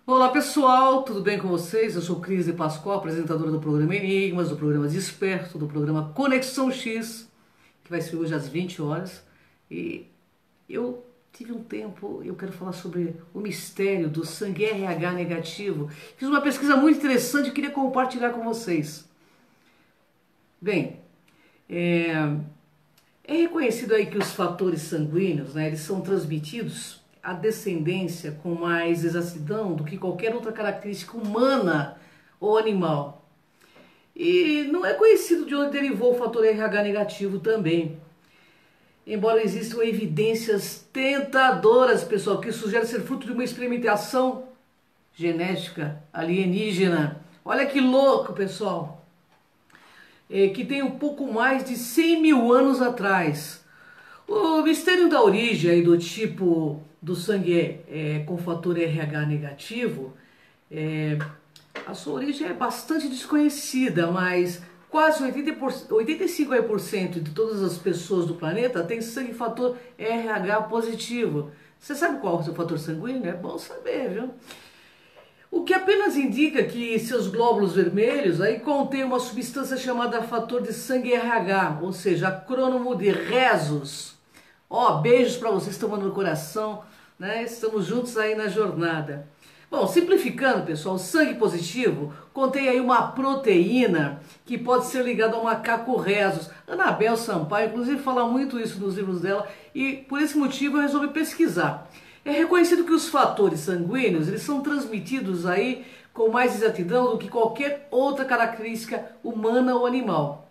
Olá pessoal, tudo bem com vocês? Eu sou Cris de Pascoal, apresentadora do programa Enigmas, do programa Desperto, do programa Conexão X, que vai ser hoje às 20 horas. E eu tive um tempo, eu quero falar sobre o mistério do sangue RH negativo. Fiz uma pesquisa muito interessante e queria compartilhar com vocês. Bem, é, é reconhecido aí que os fatores sanguíneos, né, eles são transmitidos à descendência com mais exatidão do que qualquer outra característica humana ou animal. E não é conhecido de onde derivou o fator RH negativo também. Embora existam evidências tentadoras, pessoal, que sugerem ser fruto de uma experimentação genética alienígena. Olha que louco, pessoal! Que tem um pouco mais de 100 mil anos atrás. O mistério da origem aí do tipo do sangue com fator RH negativo, é, a sua origem é bastante desconhecida, mas quase 85% de todas as pessoas do planeta têm sangue fator RH positivo. Você sabe qual é o seu fator sanguíneo? É bom saber, viu? O que apenas indica que seus glóbulos vermelhos aí contêm uma substância chamada fator de sangue RH, ou seja, acrônimo de Rhesus. Ó, beijos para vocês, estão no coração, né? Estamos juntos aí na jornada. Bom, simplificando, pessoal, o sangue positivo contém aí uma proteína que pode ser ligada ao macaco Rhesus. Anabel Sampaio, inclusive, fala muito isso nos livros dela e por esse motivo eu resolvi pesquisar. É reconhecido que os fatores sanguíneos eles são transmitidos aí com mais exatidão do que qualquer outra característica humana ou animal.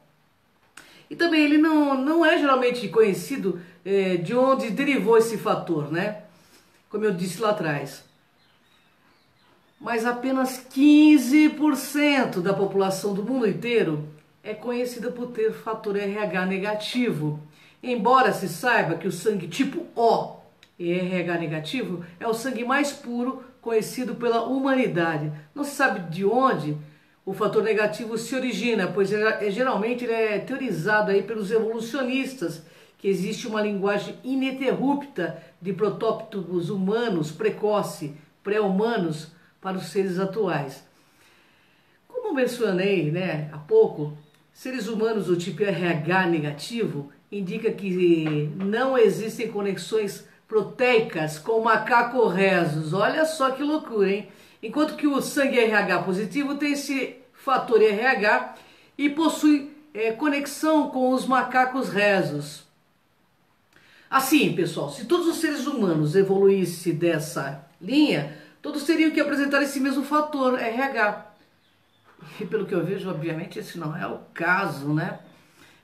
E também ele não é geralmente conhecido de onde derivou esse fator, né? Como eu disse lá atrás. Mas apenas 15% da população do mundo inteiro é conhecida por ter fator RH negativo. Embora se saiba que o sangue tipo O e RH negativo é o sangue mais puro conhecido pela humanidade. Não se sabe de onde o fator negativo se origina, pois geralmente ele é teorizado aí pelos evolucionistas, que existe uma linguagem ininterrupta de protótipos humanos precoce, pré-humanos, para os seres atuais. Como mencionei, né, há pouco, seres humanos do tipo RH negativo indica que não existem conexões proteicas com o macaco Rhesus. Olha só que loucura, hein? Enquanto que o sangue RH positivo tem esse fator RH e possui conexão com os macacos Rhesus. Assim, pessoal, se todos os seres humanos evoluíssem dessa linha, todos teriam que apresentar esse mesmo fator RH. E pelo que eu vejo, obviamente, esse não é o caso, né?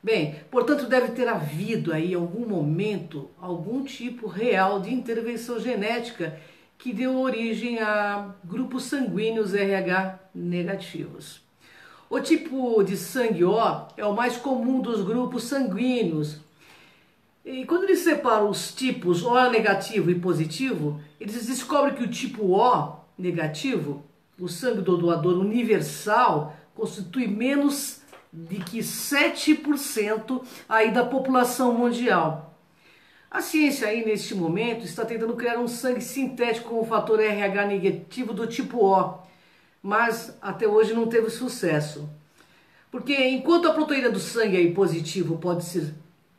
Bem, portanto, deve ter havido aí, em algum momento, algum tipo real de intervenção genética que deu origem a grupos sanguíneos RH negativos. O tipo de sangue O é o mais comum dos grupos sanguíneos. E quando eles separam os tipos O negativo e positivo, eles descobrem que o tipo O negativo, o sangue do doador universal, constitui menos de que 7% aí da população mundial. A ciência aí neste momento está tentando criar um sangue sintético com o fator RH negativo do tipo O, mas até hoje não teve sucesso. Porque enquanto a proteína do sangue aí positivo pode ser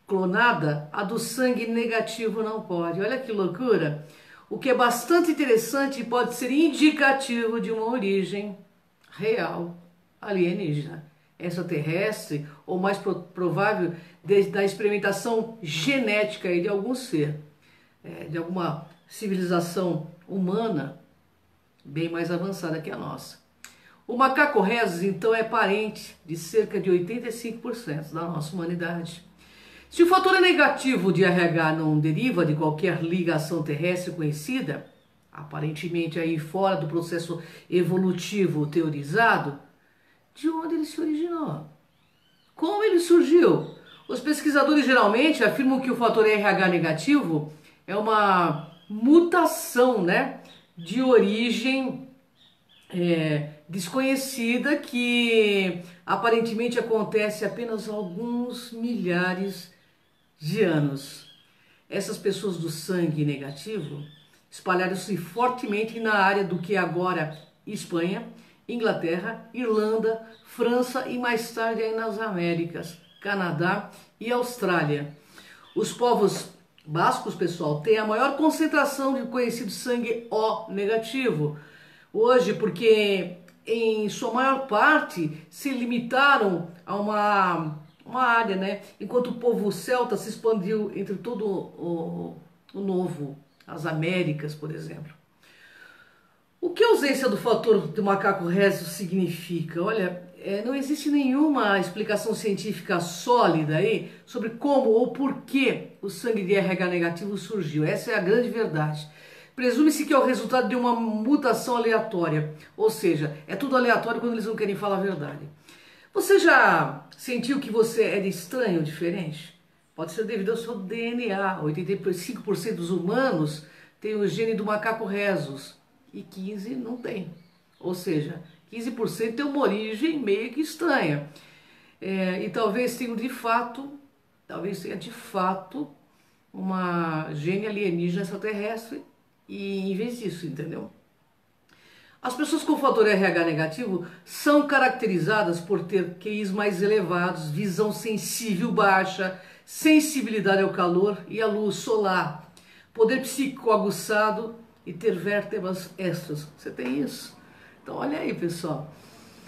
clonada, a do sangue negativo não pode. Olha que loucura! O que é bastante interessante e pode ser indicativo de uma origem real alienígena, extraterrestre ou mais provável da experimentação genética de algum ser, de alguma civilização humana bem mais avançada que a nossa. O macaco Rhesus, então, é parente de cerca de 85% da nossa humanidade. Se o fator negativo de RH não deriva de qualquer ligação terrestre conhecida, aparentemente aí fora do processo evolutivo teorizado, de onde ele se originou? Como ele surgiu? Os pesquisadores geralmente afirmam que o fator RH negativo é uma mutação, né, de origem desconhecida que aparentemente acontece apenas há alguns milhares de anos. Essas pessoas do sangue negativo, espalharam-se fortemente na área do que é agora Espanha, Inglaterra, Irlanda, França e mais tarde aí nas Américas, Canadá e Austrália. Os povos bascos, pessoal, têm a maior concentração de conhecido sangue O negativo. Hoje, porque em sua maior parte se limitaram a uma área, né? Enquanto o povo celta se expandiu entre todo o novo, as Américas, por exemplo. O que a ausência do fator do macaco rezo significa? Olha, não existe nenhuma explicação científica sólida aí sobre como ou por que o sangue de RH negativo surgiu. Essa é a grande verdade. Presume-se que é o resultado de uma mutação aleatória, ou seja, é tudo aleatório quando eles não querem falar a verdade. Você já sentiu que você é estranho ou diferente? Pode ser devido ao seu DNA. 85% dos humanos têm o gene do macaco rhesus e 15% não tem. Ou seja, 15% tem uma origem meio que estranha. E talvez tenha de fato uma gene alienígena extraterrestre e em vez disso, entendeu? As pessoas com fator RH negativo são caracterizadas por ter QIs mais elevados, visão sensível baixa, sensibilidade ao calor e à luz solar, poder psíquico aguçado e ter vértebras extras. Você tem isso? Então olha aí, pessoal.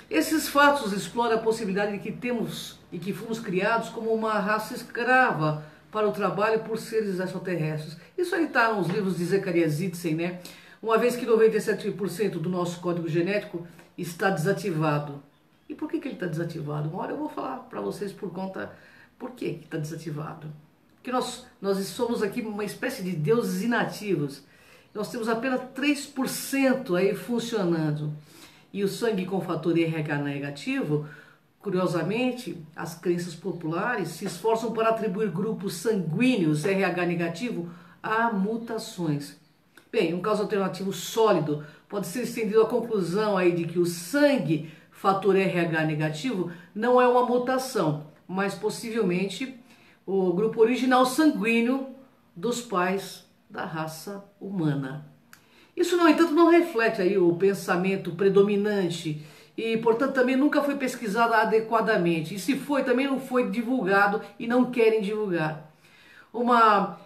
Esses fatos exploram a possibilidade de que temos e que fomos criados como uma raça escrava para o trabalho por seres extraterrestres. Isso aí está nos livros de Zecharia Sitchin, né? Uma vez que 97% do nosso código genético está desativado. E por que ele está desativado? Uma hora eu vou falar para vocês por que está desativado. Porque nós somos aqui uma espécie de deuses inativos. Nós temos apenas 3% aí funcionando. E o sangue com fator RH negativo, curiosamente, as crenças populares se esforçam para atribuir grupos sanguíneos RH negativo a mutações. Bem, um caso alternativo sólido pode ser estendido à conclusão aí de que o sangue fator RH negativo não é uma mutação, mas possivelmente o grupo original sanguíneo dos pais da raça humana. Isso, no entanto, não reflete aí o pensamento predominante e, portanto, também nunca foi pesquisado adequadamente. E se foi, também não foi divulgado e não querem divulgar. Uma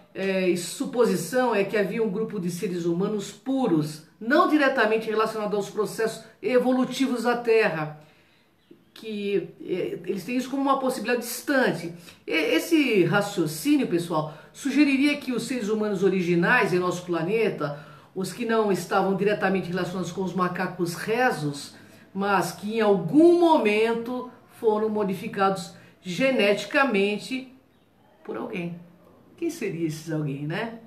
suposição é que havia um grupo de seres humanos puros, não diretamente relacionado aos processos evolutivos da Terra, que eles têm isso como uma possibilidade distante. Esse raciocínio, pessoal, sugeriria que os seres humanos originais em nosso planeta, os que não estavam diretamente relacionados com os macacos rhesus, mas que em algum momento foram modificados geneticamente por alguém. Quem seria esses alguém, né?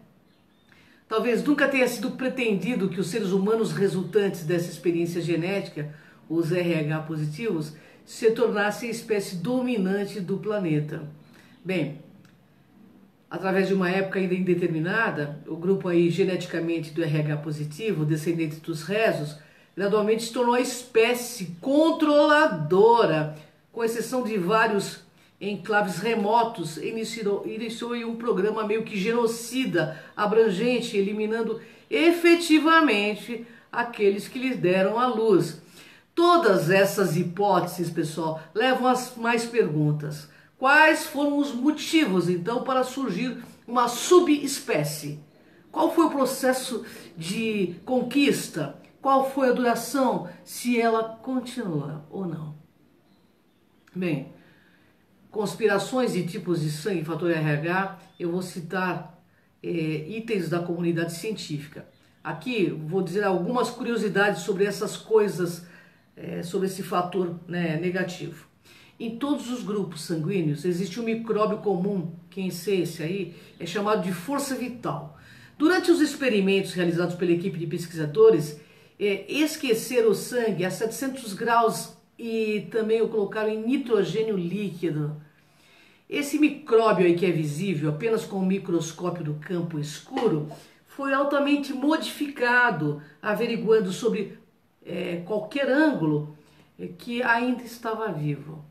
Talvez nunca tenha sido pretendido que os seres humanos resultantes dessa experiência genética, os RH positivos, se tornassem a espécie dominante do planeta. Bem, através de uma época ainda indeterminada, o grupo aí geneticamente do RH positivo, descendente dos rhesus, gradualmente se tornou a espécie controladora, com exceção de vários enclaves remotos, iniciou um programa meio que genocida, abrangente, eliminando efetivamente aqueles que lhes deram a luz. Todas essas hipóteses, pessoal, levam a mais perguntas. Quais foram os motivos, então, para surgir uma subespécie? Qual foi o processo de conquista? Qual foi a duração? Se ela continua ou não? Bem, conspirações de tipos de sangue, fator RH, eu vou citar itens da comunidade científica. Aqui vou dizer algumas curiosidades sobre essas coisas, sobre esse fator, né, negativo. Em todos os grupos sanguíneos existe um micróbio comum, que em essência aí é chamado de força vital. Durante os experimentos realizados pela equipe de pesquisadores, esqueceram o sangue a 700 graus e também o colocaram em nitrogênio líquido. Esse micróbio aí que é visível apenas com o microscópio do campo escuro foi altamente modificado, averiguando sobre qualquer ângulo que ainda estava vivo.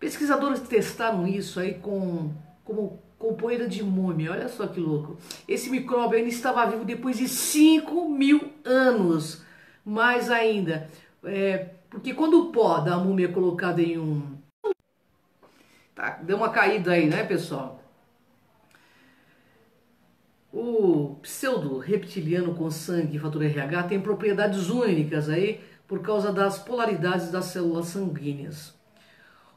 Pesquisadores testaram isso aí como com poeira de múmia. Olha só que louco. Esse micróbio ainda estava vivo depois de 5.000 anos. Mais ainda, porque quando o pó da múmia é colocado em um... Tá, deu uma caída aí, né, pessoal? O pseudo-reptiliano com sangue e fator RH tem propriedades únicas aí por causa das polaridades das células sanguíneas.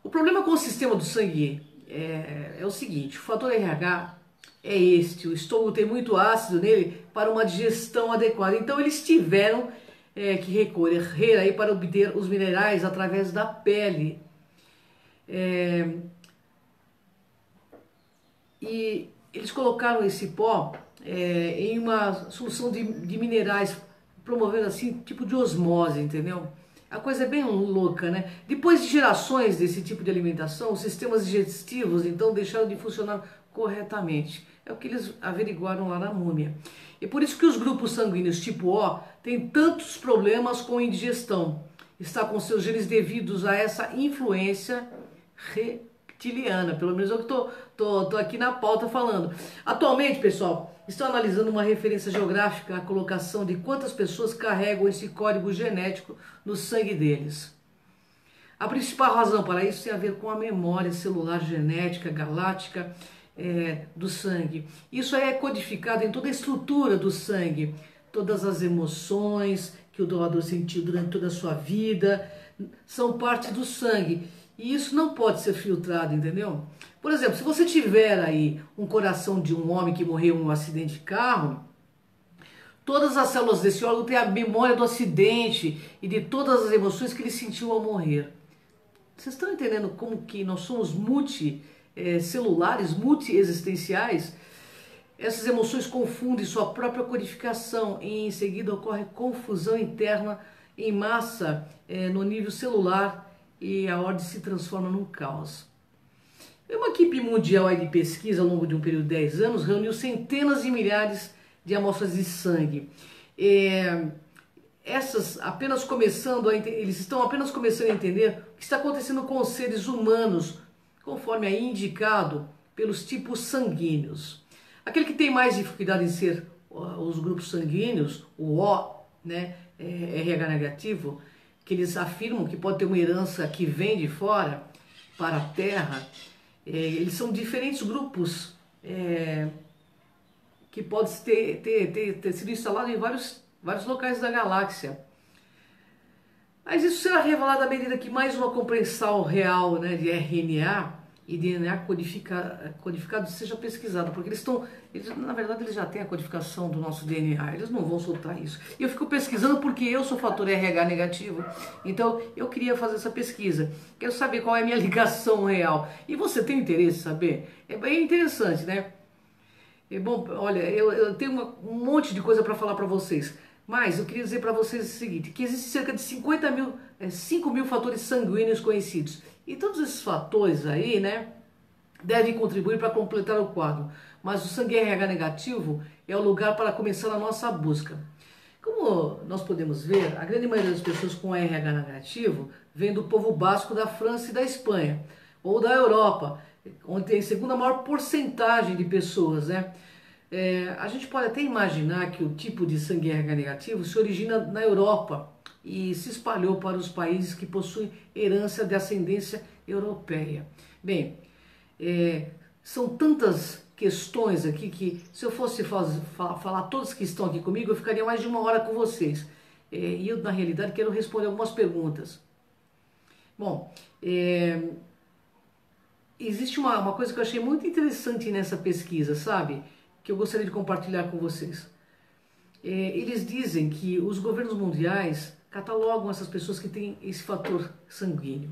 O problema com o sistema do sangue é o seguinte: o fator RH é este, o estômago tem muito ácido nele para uma digestão adequada, então eles tiveram que recorrer aí para obter os minerais através da pele. E eles colocaram esse pó em uma solução de minerais, promovendo assim, tipo de osmose, entendeu? A coisa é bem louca, né? Depois de gerações desse tipo de alimentação, os sistemas digestivos então deixaram de funcionar corretamente. É o que eles averiguaram lá na múmia. E por isso que os grupos sanguíneos tipo O têm tantos problemas com indigestão. Está com seus genes devidos a essa influência reptiliana. Pelo menos é o que tô aqui na pauta falando. Atualmente, pessoal, estão analisando uma referência geográfica à colocação de quantas pessoas carregam esse código genético no sangue deles. A principal razão para isso tem a ver com a memória celular genética galáctica do sangue. Isso aí é codificado em toda a estrutura do sangue, todas as emoções que o doador sentiu durante toda a sua vida são parte do sangue. E isso não pode ser filtrado, entendeu? Por exemplo, se você tiver aí um coração de um homem que morreu em um acidente de carro, todas as células desse órgão têm a memória do acidente e de todas as emoções que ele sentiu ao morrer. Vocês estão entendendo como que nós somos multicelulares, multiexistenciais? Essas emoções confundem sua própria codificação e em seguida ocorre confusão interna em massa no nível celular e a ordem se transforma num caos. Uma equipe mundial de pesquisa ao longo de um período de 10 anos reuniu centenas de milhares de amostras de sangue. Eles estão apenas começando a entender o que está acontecendo com os seres humanos, conforme aí indicado pelos tipos sanguíneos. Aquele que tem mais dificuldade em ser os grupos sanguíneos, o O, né, RH negativo, que eles afirmam que pode ter uma herança que vem de fora para a Terra, eles são diferentes grupos que podem ter sido instalados em vários locais da galáxia. Mas isso será revelado à medida que mais uma compreensão real, né, de RNA e DNA codificado seja pesquisado, porque na verdade eles já têm a codificação do nosso DNA, eles não vão soltar isso. E eu fico pesquisando porque eu sou fator RH negativo, então eu queria fazer essa pesquisa, quero saber qual é a minha ligação real. E você tem interesse em saber? É bem interessante, né? Bom, olha, eu tenho um monte de coisa para falar para vocês, mas eu queria dizer para vocês o seguinte, que existem cerca de 5 mil fatores sanguíneos conhecidos. E todos esses fatores aí, né, devem contribuir para completar o quadro. Mas o sangue RH negativo é o lugar para começar a nossa busca. Como nós podemos ver, a grande maioria das pessoas com RH negativo vem do povo basco da França e da Espanha, ou da Europa, onde tem a segunda maior porcentagem de pessoas, né? A gente pode até imaginar que o tipo de sangue RH negativo se origina na Europa e se espalhou para os países que possuem herança de ascendência europeia. Bem, são tantas questões aqui que se eu fosse falar todas que estão aqui comigo, eu ficaria mais de 1 hora com vocês. E eu, na realidade, quero responder algumas perguntas. Bom, existe uma coisa que eu achei muito interessante nessa pesquisa, sabe? Que eu gostaria de compartilhar com vocês. Eles dizem que os governos mundiais catalogam essas pessoas que têm esse fator sanguíneo.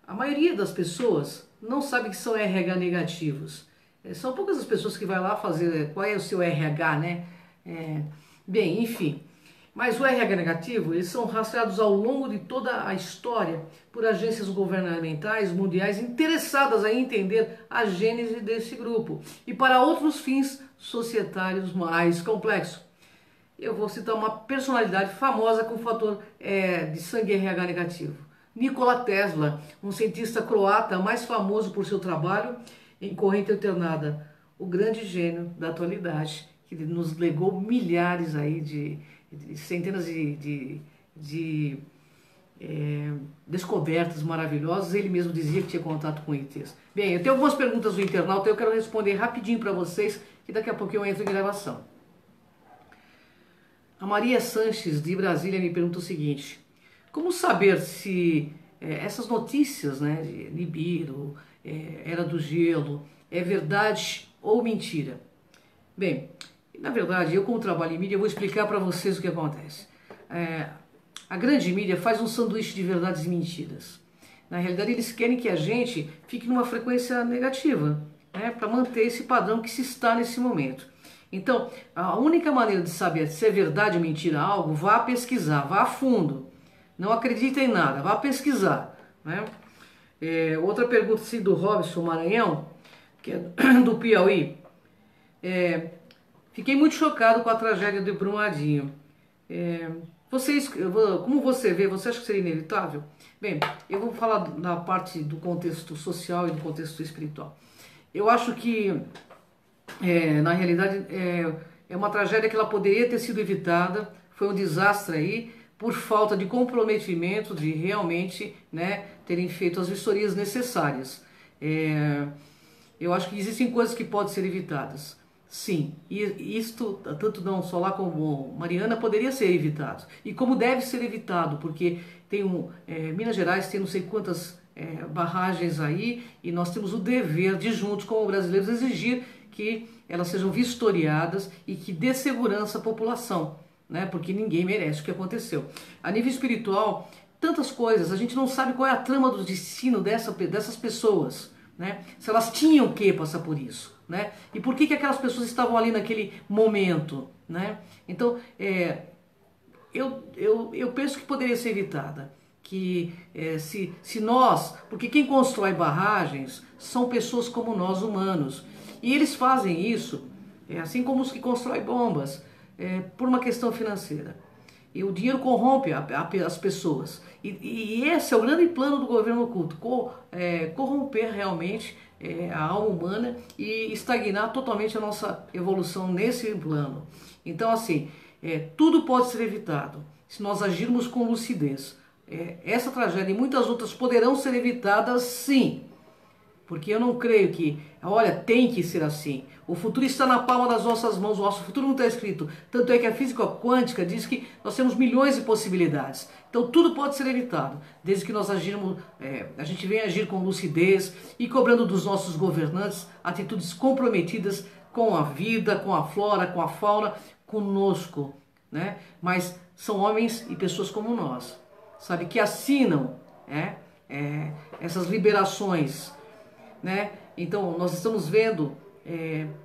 A maioria das pessoas não sabe que são RH negativos. São poucas as pessoas que vai lá fazer qual é o seu RH, né? Bem, enfim. Mas o RH negativo, eles são rastreados ao longo de toda a história por agências governamentais mundiais interessadas em entender a gênese desse grupo e para outros fins societários mais complexos. Eu vou citar uma personalidade famosa com fator de sangue RH negativo. Nikola Tesla, um cientista croata mais famoso por seu trabalho em corrente alternada, o grande gênio da atualidade, que nos legou milhares aí centenas de descobertas maravilhosas. Ele mesmo dizia que tinha contato com ETs. Bem, eu tenho algumas perguntas do internauta, eu quero responder rapidinho para vocês, que daqui a pouco eu entro em gravação. A Maria Sanches, de Brasília, me pergunta o seguinte: como saber se essas notícias, né, de Nibiru, Era do Gelo, é verdade ou mentira? Bem, na verdade, eu como trabalho em mídia, eu vou explicar para vocês o que acontece. A grande mídia faz um sanduíche de verdades e mentiras. Na realidade, eles querem que a gente fique numa frequência negativa, né, para manter esse padrão que se está nesse momento. Então, a única maneira de saber se é verdade ou mentira algo, vá pesquisar, vá a fundo. Não acredite em nada, vá pesquisar, né? Outra pergunta assim, do Robson Maranhão, que é do Piauí. Fiquei muito chocado com a tragédia do Brumadinho. Como você vê, você acha que seria inevitável? Bem, eu vou falar da parte do contexto social e do contexto espiritual. Eu acho que, na realidade, é uma tragédia que ela poderia ter sido evitada. Foi um desastre aí, por falta de comprometimento de realmente, né, terem feito as vistorias necessárias. Eu acho que existem coisas que podem ser evitadas. Sim, e isto, tanto não Solar como Mariana, poderia ser evitado. E como deve ser evitado, porque tem Minas Gerais tem não sei quantas barragens aí, e nós temos o dever de juntos, como brasileiros, exigir que elas sejam vistoriadas e que dê segurança à população, né? Porque ninguém merece o que aconteceu. A nível espiritual, tantas coisas, a gente não sabe qual é a trama do destino dessas pessoas, né? Se elas tinham que passar por isso, né? E por que aquelas pessoas estavam ali naquele momento, né? Então, eu penso que poderia ser evitada. Que se nós, porque quem constrói barragens são pessoas como nós, humanos, e eles fazem isso, assim como os que constroem bombas, por uma questão financeira. E o dinheiro corrompe as pessoas. E esse é o grande plano do governo oculto, corromper realmente a alma humana e estagnar totalmente a nossa evolução nesse plano. Então, assim, tudo pode ser evitado se nós agirmos com lucidez. Essa tragédia e muitas outras poderão ser evitadas, sim. Porque eu não creio que, olha, tem que ser assim. O futuro está na palma das nossas mãos, o nosso futuro não está escrito. Tanto é que a física quântica diz que nós temos milhões de possibilidades. Então tudo pode ser evitado, desde que nós agirmos, a gente venha agir com lucidez e cobrando dos nossos governantes atitudes comprometidas com a vida, com a flora, com a fauna, conosco, né? Mas são homens e pessoas como nós, sabe, que assinam essas liberações, né? Então nós estamos vendo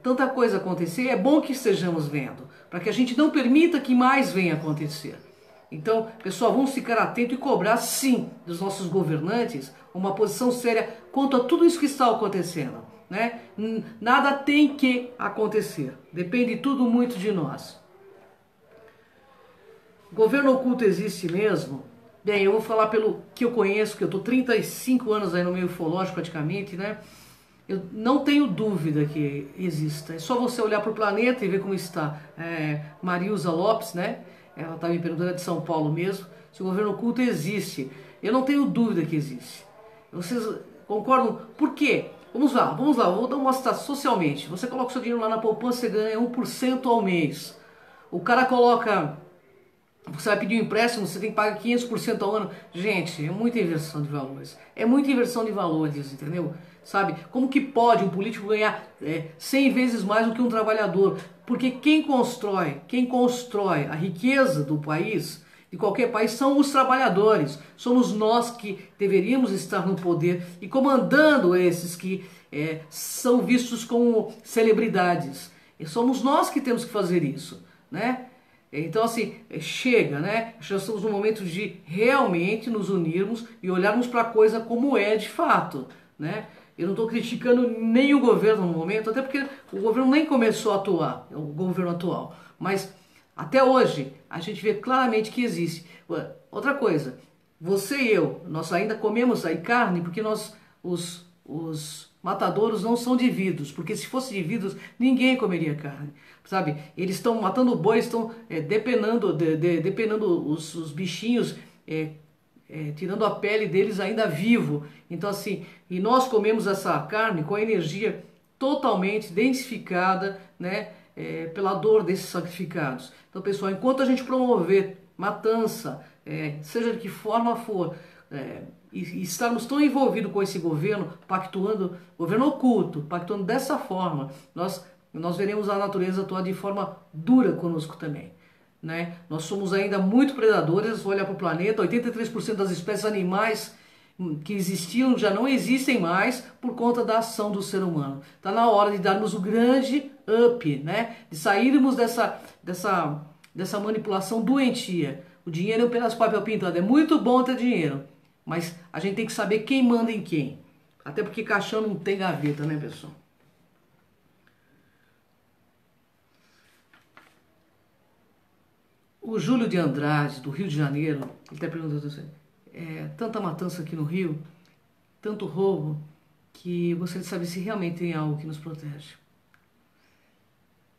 tanta coisa acontecer. É bom que estejamos vendo, para que a gente não permita que mais venha acontecer. Então, pessoal, vamos ficar atentos e cobrar sim dos nossos governantes uma posição séria quanto a tudo isso que está acontecendo, né? Nada tem que acontecer, depende tudo muito de nós. O governo oculto existe mesmo? Bem, eu vou falar pelo que eu conheço, que eu estou 35 anos aí no meio ufológico praticamente, né? Eu não tenho dúvida que exista. É só você olhar para o planeta e ver como está. Marilza Lopes, né? Ela está me perguntando, é de São Paulo mesmo, se o governo oculto existe. Eu não tenho dúvida que existe. Vocês concordam? Por quê? Vamos lá, vou dar uma citação socialmente. Você coloca o seu dinheiro lá na poupança, você ganha 1% ao mês. O cara coloca... Você vai pedir um empréstimo, você tem que pagar 500% ao ano. Gente, é muita inversão de valores. É muita inversão de valores, entendeu? Sabe? Como que pode um político ganhar 100 vezes mais do que um trabalhador? Porque quem constrói a riqueza do país, de qualquer país, são os trabalhadores. Somos nós que deveríamos estar no poder e comandando esses que são vistos como celebridades. E somos nós que temos que fazer isso, né? Então, assim, chega, né? Já estamos no momento de realmente nos unirmos e olharmos para a coisa como é de fato, né? Eu não estou criticando nem o governo no momento, até porque o governo nem começou a atuar, o governo atual. Mas, até hoje, a gente vê claramente que existe. Outra coisa, você e eu, nós ainda comemos aí carne porque os Matadouros não são de vidros, porque se fosse de vidros, ninguém comeria carne, sabe? Eles estão matando bois, estão depenando os bichinhos, tirando a pele deles ainda vivo. Então assim, e nós comemos essa carne com a energia totalmente identificada, né, pela dor desses sacrificados. Então pessoal, enquanto a gente promover matança, seja de que forma for, e estarmos tão envolvidos com esse governo, pactuando, governo oculto, pactuando dessa forma, nós veremos a natureza atuar de forma dura conosco também. Né? Nós somos ainda muito predadores, olha para o planeta, 83% das espécies animais que existiam já não existem mais por conta da ação do ser humano. Está na hora de darmos o grande up, né? De sairmos dessa manipulação doentia. O dinheiro é um pedaço de papel pintado, é muito bom ter dinheiro, mas a gente tem que saber quem manda em quem. Até porque caixão não tem gaveta, né, pessoal? O Júlio de Andrade, do Rio de Janeiro, ele está perguntando assim, tanta matança aqui no Rio, tanto roubo, que gostaria de saber se realmente tem algo que nos protege.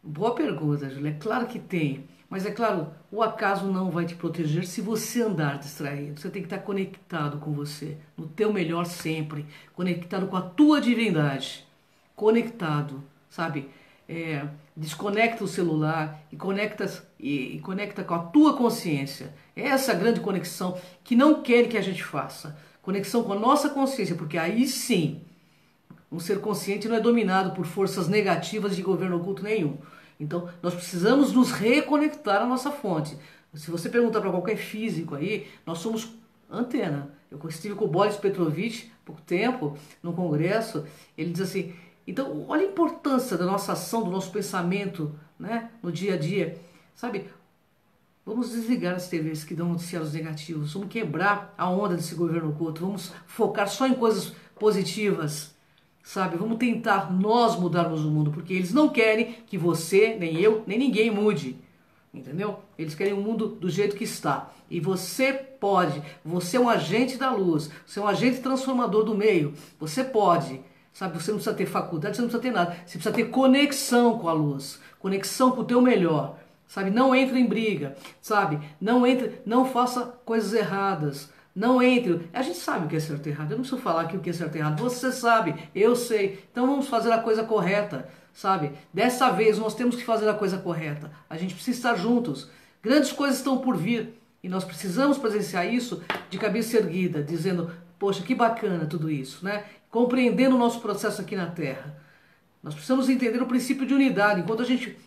Boa pergunta, Júlio. É claro que tem. Mas é claro, o acaso não vai te proteger se você andar distraído. Você tem que estar conectado com você, no teu melhor sempre, conectado com a tua divindade, conectado, sabe? Desconecta o celular e conecta com a tua consciência. Essa é a grande conexão que não querem que a gente faça. Conexão com a nossa consciência, porque aí sim, um ser consciente não é dominado por forças negativas de governo oculto nenhum. Então, nós precisamos nos reconectar à nossa fonte. Se você perguntar para qualquer físico aí, nós somos antena. Eu estive com o Boris Petrovich há pouco tempo, no congresso, ele diz assim, então, olha a importância da nossa ação, do nosso pensamento, né, no dia a dia. Sabe, vamos desligar as TVs que dão noticiários negativos, vamos quebrar a onda desse governo oculto, vamos focar só em coisas positivas. Sabe, vamos tentar nós mudarmos o mundo, porque eles não querem que você, nem eu, nem ninguém mude, entendeu? Eles querem o mundo do jeito que está, e você pode, você é um agente da luz, você é um agente transformador do meio, você pode, sabe, você não precisa ter faculdade, você não precisa ter nada, você precisa ter conexão com a luz, conexão com o teu melhor, sabe, não entre em briga, sabe, não faça coisas erradas, não entre. A gente sabe o que é certo e errado. Eu não preciso falar aqui o que é certo e errado. Você sabe, eu sei. Então vamos fazer a coisa correta, sabe? Dessa vez nós temos que fazer a coisa correta. A gente precisa estar juntos. Grandes coisas estão por vir. E nós precisamos presenciar isso de cabeça erguida, dizendo, poxa, que bacana tudo isso, né? Compreendendo o nosso processo aqui na Terra. Nós precisamos entender o princípio de unidade. Enquanto a gente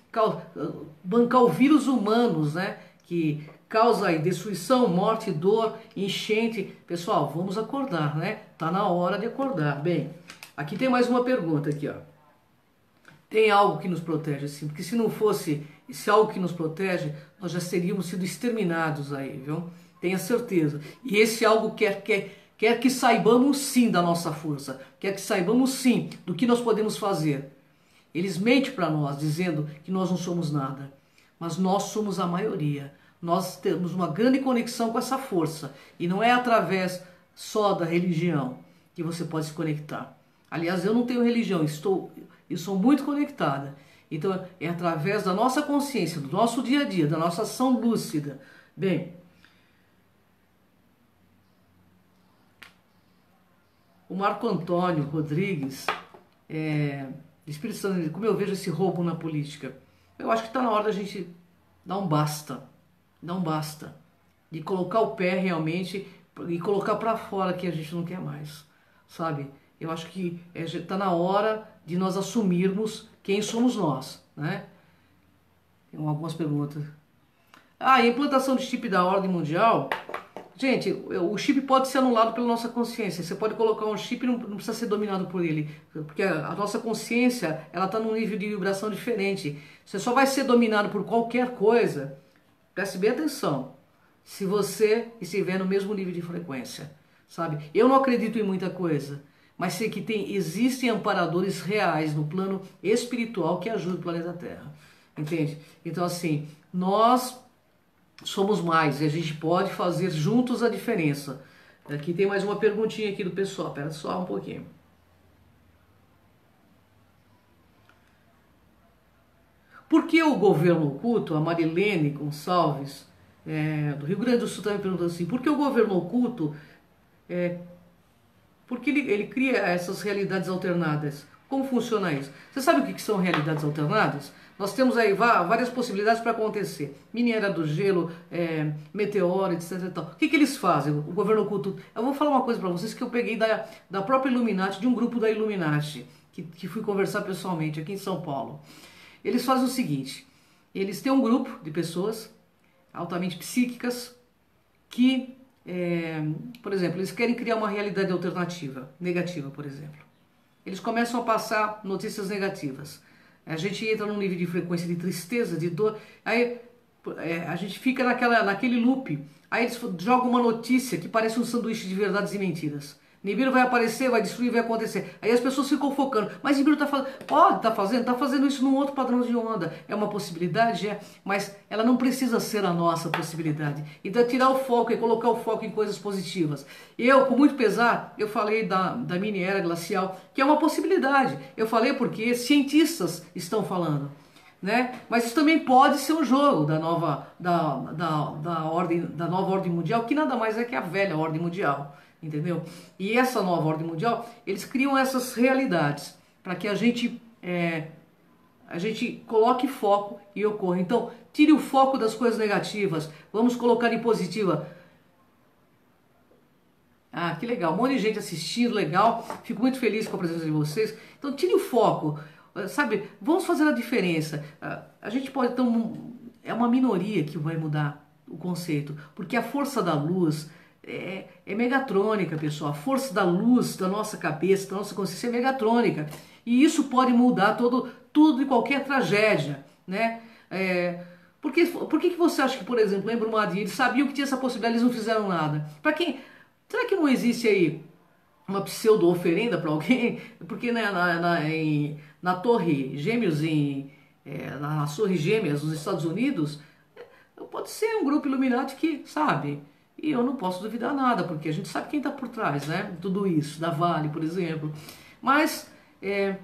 bancar o vírus humanos, né? Que causa aí destruição, morte, dor, enchente. Pessoal, vamos acordar, né? Tá na hora de acordar. Bem, aqui tem mais uma pergunta aqui, ó. Tem algo que nos protege, sim? Porque se não fosse esse algo que nos protege, nós já teríamos sido exterminados aí, viu? Tenha certeza. E esse algo quer que saibamos sim da nossa força, quer que saibamos sim do que nós podemos fazer. Eles mentem para nós, dizendo que nós não somos nada, mas nós somos a maioria. Nós temos uma grande conexão com essa força. E não é através só da religião que você pode se conectar. Aliás, eu não tenho religião, eu sou muito conectada. Então, é através da nossa consciência, do nosso dia a dia, da nossa ação lúcida. Bem, o Marco Antônio Rodrigues, Espírito Santo, como eu vejo esse roubo na política, eu acho que está na hora da gente dar um basta. Não basta. De colocar o pé realmente e colocar para fora que a gente não quer mais. Sabe? Eu acho que está na hora de nós assumirmos quem somos nós, né? Tem algumas perguntas. A implantação de chip da ordem mundial. Gente, o chip pode ser anulado pela nossa consciência. Você pode colocar um chip e não precisa ser dominado por ele. Porque a nossa consciência, ela está num nível de vibração diferente. Você só vai ser dominado por qualquer coisa. Preste bem atenção, se você estiver no mesmo nível de frequência, sabe? Eu não acredito em muita coisa, mas sei que existem amparadores reais no plano espiritual que ajudam o planeta Terra, entende? Então assim, nós somos mais e a gente pode fazer juntos a diferença. Aqui tem mais uma perguntinha aqui do pessoal, espera só um pouquinho. Por que o governo oculto, a Marilene Gonçalves, do Rio Grande do Sul, está me perguntando assim, por que o governo oculto, porque ele cria essas realidades alternadas? Como funciona isso? Você sabe o que são realidades alternadas? Nós temos aí várias possibilidades para acontecer. Mini era do gelo, meteoro, etc. E tal. O que eles fazem? O governo oculto... Eu vou falar uma coisa para vocês que eu peguei da própria Illuminati, de um grupo da Illuminati, que fui conversar pessoalmente aqui em São Paulo. Eles fazem o seguinte, eles têm um grupo de pessoas altamente psíquicas que, por exemplo, eles querem criar uma realidade alternativa, negativa, por exemplo. Eles começam a passar notícias negativas. A gente entra num nível de frequência de tristeza, de dor, aí a gente fica naquele loop. Aí eles jogam uma notícia que parece um sanduíche de verdades e mentiras. Nibiru vai aparecer, vai destruir, vai acontecer. Aí as pessoas ficam focando. Mas Nibiru está fazendo. Pode estar fazendo isso num outro padrão de onda. É uma possibilidade, mas ela não precisa ser a nossa possibilidade. Então é tirar o foco e colocar o foco em coisas positivas. Eu, com muito pesar, eu falei da mini era glacial, que é uma possibilidade. Eu falei porque cientistas estão falando. Né? Mas isso também pode ser um jogo da nova ordem mundial, que nada mais é que a velha ordem mundial. Entendeu? E essa nova ordem mundial, eles criam essas realidades para que a gente coloque foco e ocorra. Então, tire o foco das coisas negativas, vamos colocar em positiva. Ah, que legal, um monte de gente assistindo, legal, fico muito feliz com a presença de vocês. Então, tire o foco, sabe, vamos fazer a diferença. A gente pode, então, é uma minoria que vai mudar o conceito, porque a força da luz é megatrônica, pessoal. A força da luz da nossa cabeça, da nossa consciência é megatrônica. E isso pode mudar tudo e qualquer tragédia, né? Por que você acha que, por exemplo, em Brumadinho, eles sabiam que tinha essa possibilidade, eles não fizeram nada? Para quem? Será que não existe aí uma pseudo-oferenda para alguém? Porque né, na Torre Gêmeos, nas Torres Gêmeas dos Estados Unidos, pode ser um grupo Illuminati que, sabe... E eu não posso duvidar nada, porque a gente sabe quem está por trás, né? Tudo isso, da Vale, por exemplo. Mas é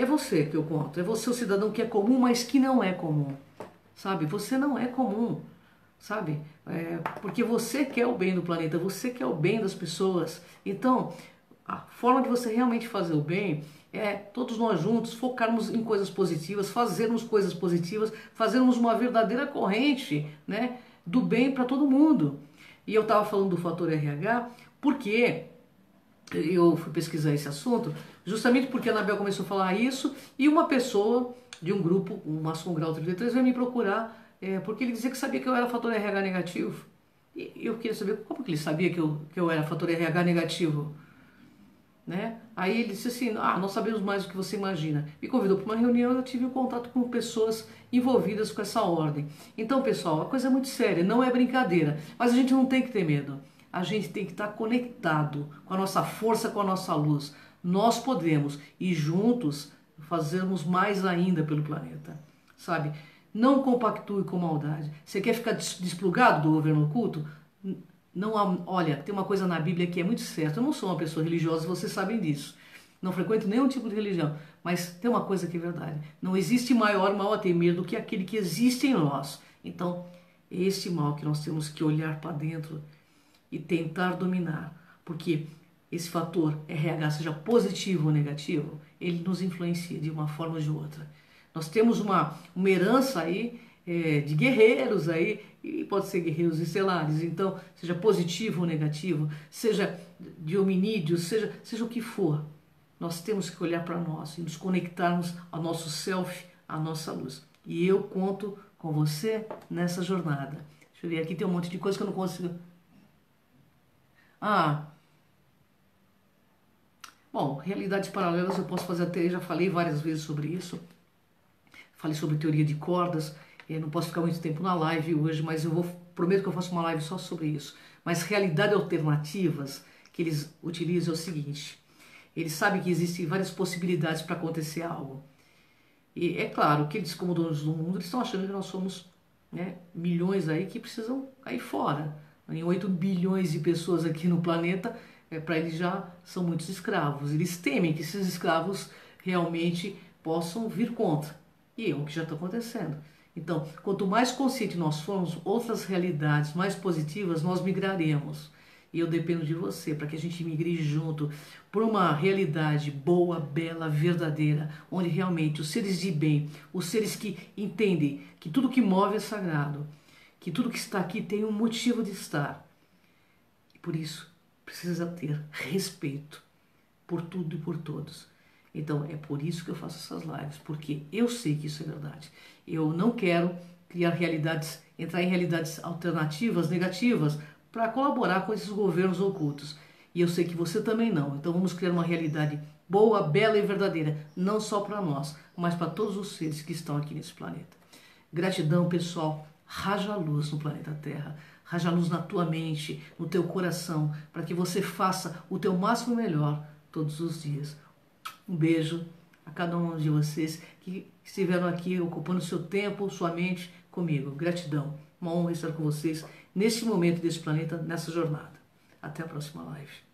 você que eu conto, é você o cidadão que é comum, mas que não é comum, sabe? Você não é comum, sabe? Porque você quer o bem do planeta, você quer o bem das pessoas. Então, a forma de você realmente fazer o bem é todos nós juntos focarmos em coisas positivas, fazermos coisas positivas, fazermos uma verdadeira corrente, né, do bem para todo mundo. E eu estava falando do fator RH porque eu fui pesquisar esse assunto, justamente porque a Anabel começou a falar isso e uma pessoa de um grupo, um Maçom Grau 33, veio me procurar porque ele dizia que sabia que eu era fator RH negativo. E eu queria saber como que ele sabia que eu era fator RH negativo. Né? Aí ele disse assim, nós sabemos mais do que você imagina. Me convidou para uma reunião e eu tive um contato com pessoas envolvidas com essa ordem. Então, pessoal, a coisa é muito séria, não é brincadeira. Mas a gente não tem que ter medo. A gente tem que estar conectado com a nossa força, com a nossa luz. Nós podemos e juntos fazermos mais ainda pelo planeta. Sabe? Não compactue com maldade. Você quer ficar desplugado do governo oculto? Não há, olha, tem uma coisa na Bíblia que é muito certa. Eu não sou uma pessoa religiosa, vocês sabem disso. Não frequento nenhum tipo de religião. Mas tem uma coisa que é verdade. Não existe maior mal a temer do que aquele que existe em nós. Então, é esse mal que nós temos que olhar para dentro e tentar dominar. Porque esse fator RH, seja positivo ou negativo, ele nos influencia de uma forma ou de outra. Nós temos uma herança aí de guerreiros aí, e pode ser guerreiros estelares, então, seja positivo ou negativo, seja de hominídeos, seja o que for, nós temos que olhar para nós e nos conectarmos ao nosso self, à nossa luz. E eu conto com você nessa jornada. Deixa eu ver, aqui tem um monte de coisa que eu não consigo... Bom, realidades paralelas eu posso fazer até, já falei várias vezes sobre isso. Falei sobre teoria de cordas. Eu não posso ficar muito tempo na live hoje, mas prometo que eu faço uma live só sobre isso. Mas realidades alternativas que eles utilizam é o seguinte: eles sabem que existem várias possibilidades para acontecer algo. E é claro que eles, como donos do mundo, eles estão achando que nós somos, né, milhões aí que precisam cair fora. Em 8 bilhões de pessoas aqui no planeta, para eles já são muitos escravos. Eles temem que esses escravos realmente possam vir contra. E é o que já está acontecendo. Então, quanto mais consciente nós formos, outras realidades mais positivas nós migraremos. E eu dependo de você para que a gente migre junto por uma realidade boa, bela, verdadeira, onde realmente os seres de bem, os seres que entendem que tudo que move é sagrado, que tudo que está aqui tem um motivo de estar. E por isso precisa ter respeito por tudo e por todos. Então é por isso que eu faço essas lives, porque eu sei que isso é verdade. Eu não quero criar realidades, entrar em realidades alternativas, negativas, para colaborar com esses governos ocultos. E eu sei que você também não. Então vamos criar uma realidade boa, bela e verdadeira, não só para nós, mas para todos os seres que estão aqui nesse planeta. Gratidão, pessoal. Raja luz no planeta Terra. Raja luz na tua mente, no teu coração, para que você faça o teu máximo melhor todos os dias. Um beijo a cada um de vocês que estiveram aqui ocupando seu tempo, sua mente comigo. Gratidão. Uma honra estar com vocês nesse momento desse planeta, nessa jornada. Até a próxima live.